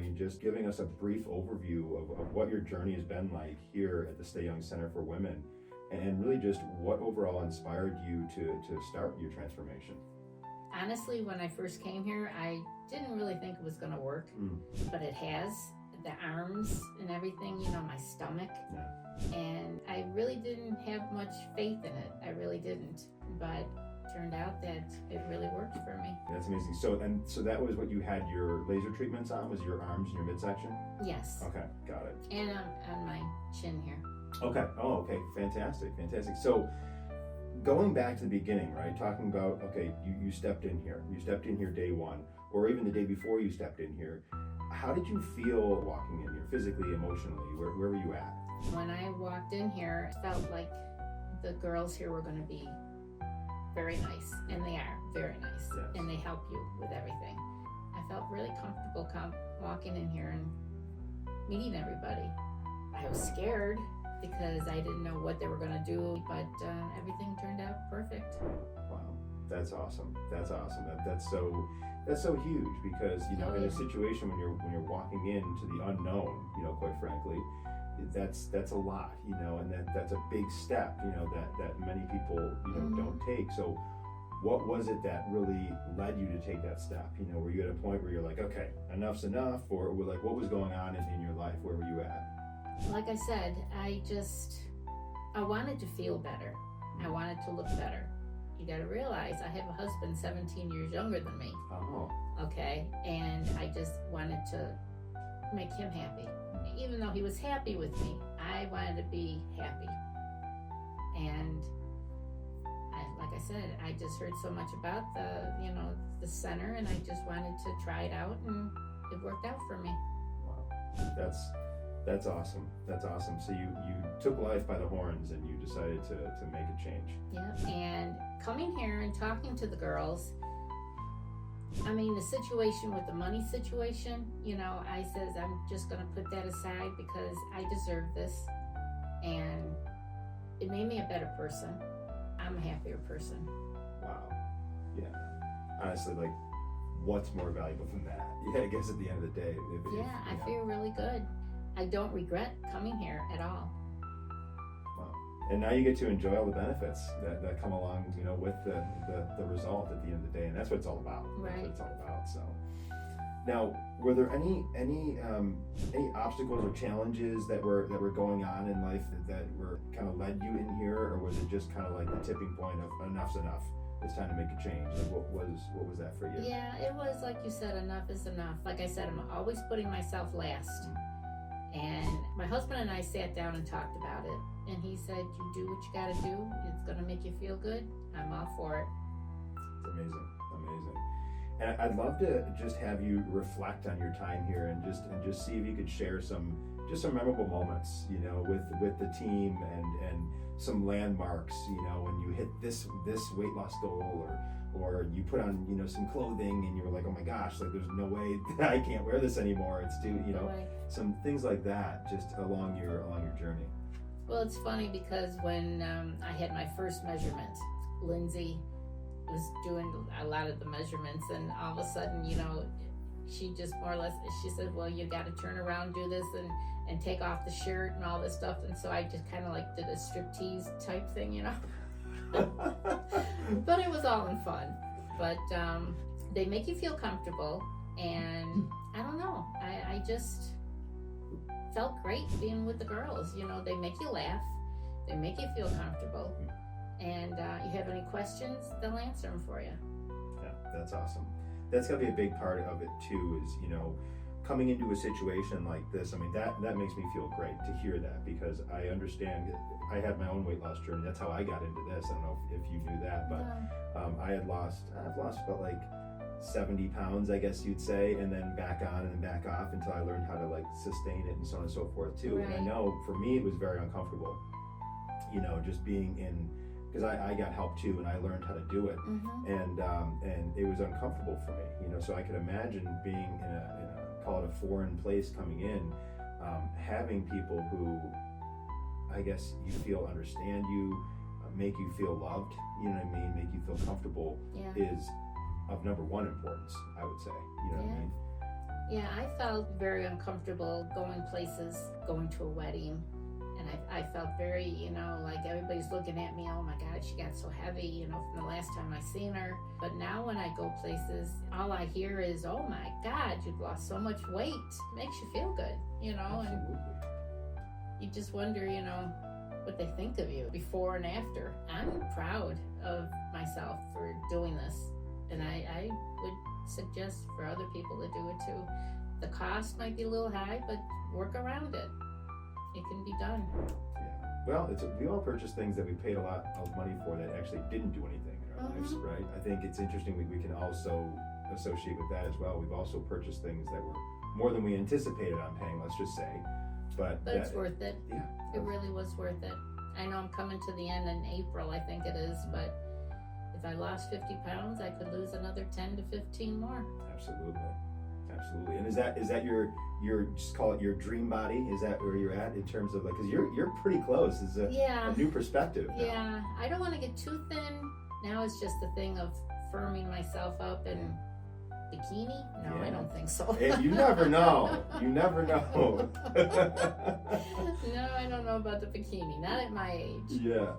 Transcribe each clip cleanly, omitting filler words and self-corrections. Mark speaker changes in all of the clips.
Speaker 1: mean, just giving us a brief overview of what your journey has been like here at the Stay Young Center for Women, and really just what overall inspired you to start your transformation.
Speaker 2: Honestly, when I first came here, I didn't really think it was going to work, but it has. The arms and everything, my stomach.
Speaker 1: Yeah.
Speaker 2: And I really didn't have much faith in it. I really didn't. But turned out that it really worked for me.
Speaker 1: That's amazing. So that was what you had your laser treatments on, was your arms and your midsection?
Speaker 2: Yes.
Speaker 1: Okay, got it.
Speaker 2: And on my chin here.
Speaker 1: Okay. Oh, okay. Fantastic. So going back to the beginning, right? Talking about, okay, you stepped in here. You stepped in here day one, or even the day before you stepped in here. How did you feel walking in here, physically, emotionally? Where were you at?
Speaker 2: When I walked in here, it felt like the girls here were going to be very nice, and they are very nice,
Speaker 1: yes.
Speaker 2: And they help you with everything. I felt really comfortable walking in here and meeting everybody. I was scared because I didn't know what they were going to do, but everything turned out perfect.
Speaker 1: Wow, that's awesome. That's so huge, because in a situation when you're walking into the unknown, quite frankly, that's a lot, and that's a big step, that many people don't take. So what was it that really led you to take that step? Were you at a point where you're like, okay, enough's enough, or like what was going on in your life? Where were you at?
Speaker 2: Like I said, I wanted to feel better. I wanted to look better. You got to realize I have a husband 17 years younger than me.
Speaker 1: Oh.
Speaker 2: Okay, and I just wanted to make him happy. Even though he was happy with me, I wanted to be happy. And like I said, I just heard so much about the center, and I just wanted to try it out, and it worked out for me.
Speaker 1: Wow, that's awesome. That's awesome. So you took life by the horns and you decided to make a change.
Speaker 2: Yeah, and coming here and talking to the girls, the situation with the money situation, I says I'm just going to put that aside because I deserve this, and it made me a better person. I'm a happier person.
Speaker 1: Wow. Yeah. Honestly, like, what's more valuable than that? Yeah, I guess at the end of the day.
Speaker 2: I feel really good. I don't regret coming here at all.
Speaker 1: Wow. And now you get to enjoy all the benefits that come along, with the result at the end of the day, and that's what it's all about.
Speaker 2: Right.
Speaker 1: That's what it's all about. So, now, were there any obstacles or challenges that were going on in life that were kind of led you in here, or was it just kind of like the tipping point of enough's enough? It's time to make a change. Like what was that for you?
Speaker 2: Yeah, it was like you said, enough is enough. Like I said, I'm always putting myself last. And my husband and I sat down and talked about it. And he said, you do what you got to do. It's going to make you feel good. I'm all for it.
Speaker 1: It's amazing. And I'd love to just have you reflect on your time here and just see if you could share some memorable moments, with the team and some landmarks, when you hit this weight loss goal, or you put on, some clothing and you were like, oh my gosh, like there's no way that I can't wear this anymore. It's too,
Speaker 2: Right.
Speaker 1: Some things like that just along your journey.
Speaker 2: Well, it's funny because when I had my first measurement, Lindsay was doing a lot of the measurements, and all of a sudden, she just more or less, she said, well, you got to turn around, do this, and take off the shirt and all this stuff. And so I just kind of like did a striptease type thing, But it was all in fun. But they make you feel comfortable, and I don't know, I just felt great being with the girls. They make you laugh, they make you feel comfortable, and you have any questions, they'll answer them for you.
Speaker 1: Yeah, that's awesome. That's got to be a big part of it too, is coming into a situation like this. That makes me feel great to hear that, because I understand. I had my own weight loss journey. That's how I got into this. I don't know if you knew that, but I've lost about like 70 pounds, I guess you'd say, and then back on and then back off until I learned how to like sustain it and so on and so forth too.
Speaker 2: Right.
Speaker 1: And I know for me it was very uncomfortable, just being in, because I got help too, and I learned how to do it, and it was uncomfortable for me, so I could imagine being in a call it a foreign place coming in, having people who, I guess you feel understand you, make you feel loved, make you feel comfortable,
Speaker 2: Yeah.
Speaker 1: is of number one importance, I would say, what I mean?
Speaker 2: Yeah, I felt very uncomfortable going places, going to a wedding. And I felt very, like everybody's looking at me, oh my God, she got so heavy, from the last time I seen her. But now when I go places, all I hear is, oh my God, you've lost so much weight. Makes you feel good,
Speaker 1: Absolutely.
Speaker 2: and you just wonder, what they think of you before and after. I'm proud of myself for doing this. And I would suggest for other people to do it too. The cost might be a little high, but work around it. It can be done.
Speaker 1: Yeah. Well, we all purchase things that we paid a lot of money for that actually didn't do anything in our lives, right? I think it's interesting we can also associate with that as well. We've also purchased things that were more than we anticipated on paying, let's just say. But
Speaker 2: it's worth it.
Speaker 1: Yeah.
Speaker 2: It really was worth it. I know I'm coming to the end in April, I think it is, but if I lost 50 pounds, I could lose another 10 to 15 more.
Speaker 1: Absolutely. And is that your just call it your dream body? Is that where you're at in terms of because you're pretty close? It's a new perspective now.
Speaker 2: Yeah, I don't want to get too thin. Now it's just a thing of firming myself up and bikini. No,
Speaker 1: Yeah.
Speaker 2: I don't think so.
Speaker 1: Hey, you never know.
Speaker 2: No, I don't know about the bikini. Not at my age.
Speaker 1: Yeah.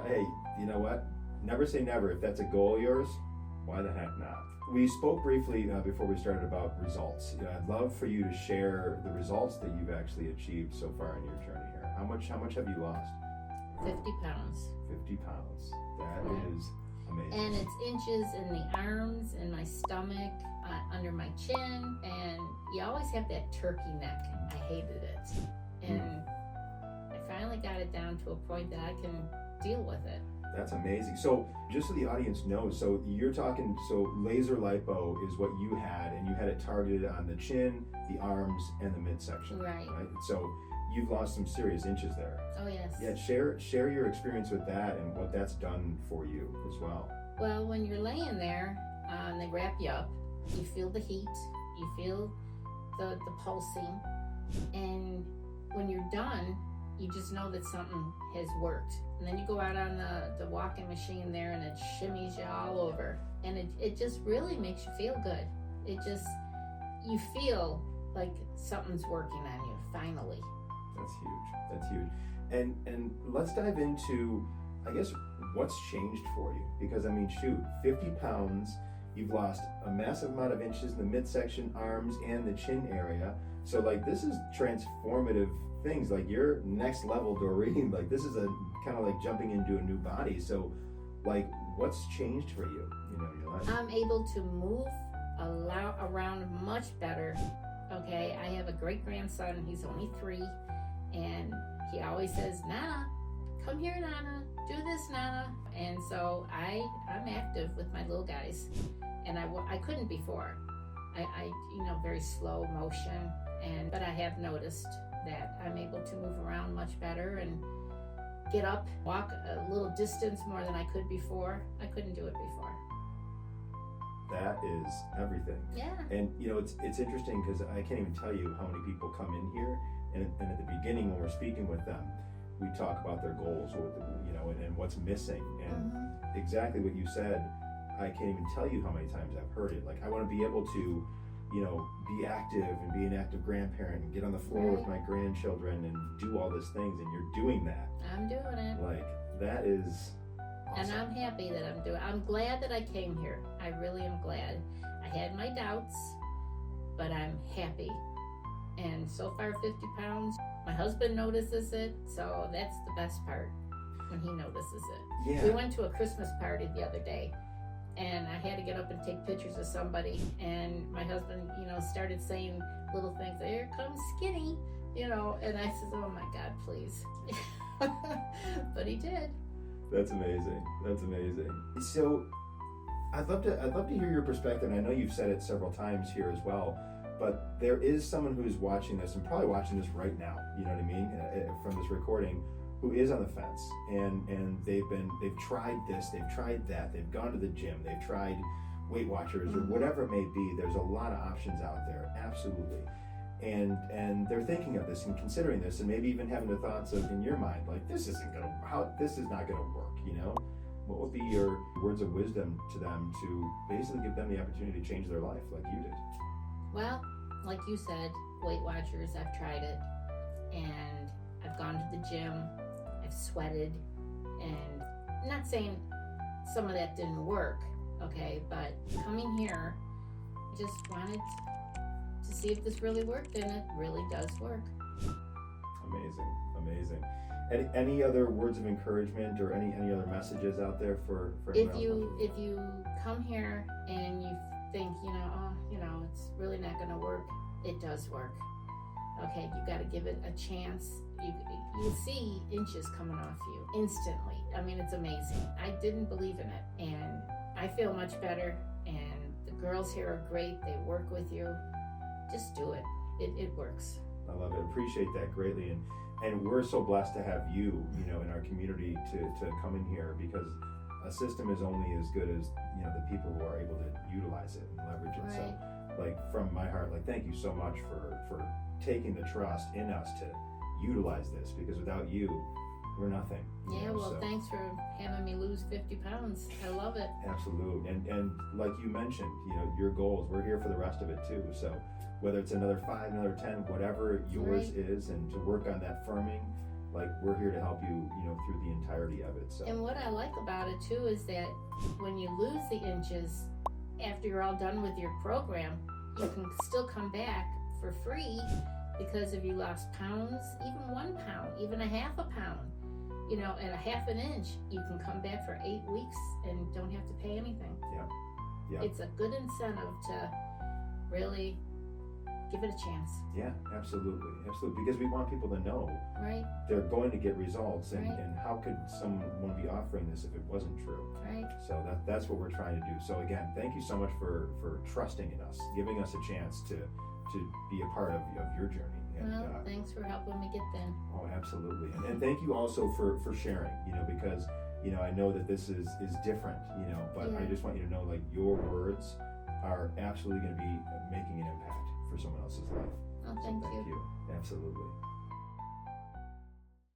Speaker 1: Hey, you know what? Never say never. If that's a goal of yours, why the heck not? We spoke briefly before we started about results. I'd love for you to share the results that you've actually achieved so far in your journey here. How much have you lost?
Speaker 2: 50 pounds.
Speaker 1: 50 pounds. That is amazing.
Speaker 2: And it's inches in the arms, in my stomach, under my chin, and you always have that turkey neck. I hated it. And I finally got it down to a point that I can deal with it.
Speaker 1: That's amazing. So just so the audience knows, so you're talking, so laser lipo is what you had, and you had it targeted on the chin, the arms, and the midsection.
Speaker 2: Right.
Speaker 1: So you've lost some serious inches there.
Speaker 2: Oh, yes.
Speaker 1: Yeah, share your experience with that and what that's done for you as well.
Speaker 2: Well, when you're laying there, and they wrap you up, you feel the heat, you feel the pulsing, and when you're done, you just know that something has worked. And then you go out on the walking machine there and it shimmies you all over. And it just really makes you feel good. You feel like something's working on you, finally.
Speaker 1: That's huge. And let's dive into, I guess, what's changed for you. Because, 50 pounds, you've lost a massive amount of inches in the midsection, arms, and the chin area. So, this is transformative things, your next level Doreen. This is a kind of like jumping into a new body. So, what's changed for you? Your life?
Speaker 2: I'm able to move around much better. Okay, I have a great grandson. He's only 3, and he always says, "Nana, come here, Nana. Do this, Nana." And so I'm active with my little guys, and I couldn't before. I very slow motion, but I have noticed that I'm able to move around much better and get up, walk a little distance more than I could before. I couldn't do it before.
Speaker 1: That is everything.
Speaker 2: Yeah.
Speaker 1: And it's interesting because I can't even tell you how many people come in here, and at the beginning when we're speaking with them, we talk about their goals, and what's missing. And exactly what you said, I can't even tell you how many times I've heard it. I want to be able to, be active and be an active grandparent and get on the floor with my grandchildren and do all these things, and you're doing that.
Speaker 2: I'm doing it.
Speaker 1: That is awesome.
Speaker 2: And I'm happy that I'm glad that I came here. I really am glad. I had my doubts, but I'm happy. And so far, 50 pounds, my husband notices it, so that's the best part, when he notices it.
Speaker 1: Yeah.
Speaker 2: We went to a Christmas party the other day, and I had to get up and take pictures of somebody, and my husband, started saying little things, "Here comes Skinny," and I said, "Oh my God, please." But he did.
Speaker 1: That's amazing. So I'd love to hear your perspective, and I know you've said it several times here as well, but there is someone who's watching this, and probably watching this right now, from this recording, who is on the fence, and they've tried this, they've tried that, they've gone to the gym, they've tried Weight Watchers or whatever it may be. There's a lot of options out there, absolutely. And they're thinking of this and considering this, and maybe even having the thoughts of, in your mind, this is not gonna work, What would be your words of wisdom to them to basically give them the opportunity to change their life like you did?
Speaker 2: Well, like you said, Weight Watchers, I've tried it, and I've gone to the gym, I've sweated, and I'm not saying some of that didn't work, okay, but coming here, I just wanted to see if this really worked, and it really does work.
Speaker 1: Amazing. Any other words of encouragement or any other messages out there for
Speaker 2: if you come here and you think, it's really not going to work, it does work. Okay, you got to give it a chance. You'll see inches coming off you instantly. I mean, it's amazing. I didn't believe in it, and I feel much better, and the girls here are great. They work with you. Just do it. It works.
Speaker 1: I love it. Appreciate that greatly, and we're so blessed to have you, in our community to come in here, because a system is only as good as the people who are able to utilize it and leverage it.
Speaker 2: Right.
Speaker 1: So, from my heart, thank you so much for taking the trust in us to utilize this, because without you, we're nothing.
Speaker 2: Thanks for having me lose 50 pounds. I love it.
Speaker 1: Absolutely, and like you mentioned, your goals. We're here for the rest of it too. So whether it's another 5, another 10, whatever yours is, and to work on that firming, we're here to help you, through the entirety of it. So.
Speaker 2: And what I like about it too is that when you lose the inches, after you're all done with your program, you can still come back for free, because if you lost pounds, even 1 pound, even a half a pound, at a half an inch, you can come back for 8 weeks and don't have to pay anything.
Speaker 1: Yeah.
Speaker 2: It's a good incentive to really give it a chance.
Speaker 1: Yeah, absolutely, because we want people to know they're going to get results, and how could someone be offering this if it wasn't true?
Speaker 2: Right.
Speaker 1: So that's what we're trying to do. So again, thank you so much for trusting in us, giving us a chance to be a part of your journey. And,
Speaker 2: thanks for helping me get thin.
Speaker 1: Oh, absolutely, and thank you also for sharing. Because I know that this is different. But I just want you to know, your words are absolutely going to be making an impact for someone else's life.
Speaker 2: Oh,
Speaker 1: so
Speaker 2: thank
Speaker 1: you. Absolutely.